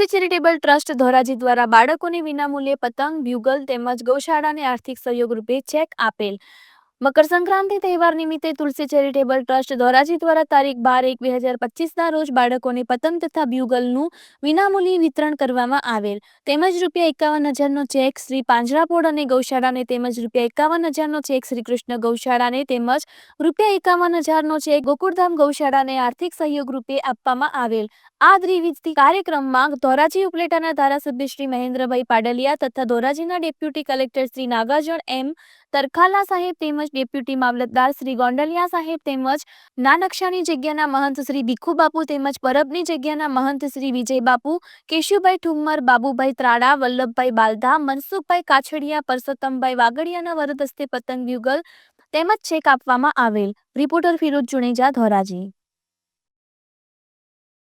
તુલસી charitable trust Dhoraji દ્વારા બાળકોને વિનામૂલ્યે પતંગ, બ્યુગલ તેમજ ગૌશાળાને આર્થિક સહયોગ રૂપે ચેક આપેલ. મકર સંક્રાંતિ તહેવાર નિમિત્તે તુલસી ચેરિટેબલ ટ્રસ્ટ ધોરાજી દ્વારા તારીખ 12/1/2025ના રોજ બાળકોને પતંગ તથા બ્યુગલનું વિનામૂલ્યે વિતરણ કરવામાં આવેલ. તેમજ ₹51,000નો ચેક શ્રી પાંજરાપોળ અને ગૌશાળાને તેમજ ₹51,000નો ચેક શ્રી કૃષ્ણ ગૌશાળાને તેમજ ₹51,000નો ચેક ગોકુળધામ ગૌશાળાને આર્થિક સહયોગ રૂપે આપવામાં આવેલ. આ દ્વિવિધ કાર્યક્રમમાં ધોરાજી ઉપલેટાના ધારાસભ્ય શ્રી મહેન્દ્રભાઈ પાડલિયા તથા ધોરાજીના ડેપ્યુટી કલેક્ટર શ્રી નાગાર્જુન એમ. તરખાલા સાહેબ તેમજ ડેપ્યુટી મામલતદાર શ્રી ગોંડલિયા સાહેબ તેમજ નાનકશાની જગ્યાના મહંત શ્રી ભીખુબાપુ તેમજ પરબની જગ્યાના મહંત શ્રી વિજયબાપુ, કેશુભાઈ ઠુમ્મર, બાબુભાઈ ત્રાડા, વલ્લભભાઈ બાલધા, મનસુખભાઈ કાછડિયા, પરસોત્તમભાઈ વાગડિયાના વરદ હસ્તે પતંગ, બ્યુગલ તેમજ ચેક આપવામાં આવેલ. રિપોર્ટર ફિરોઝ જુનેજા, ધોરાજી.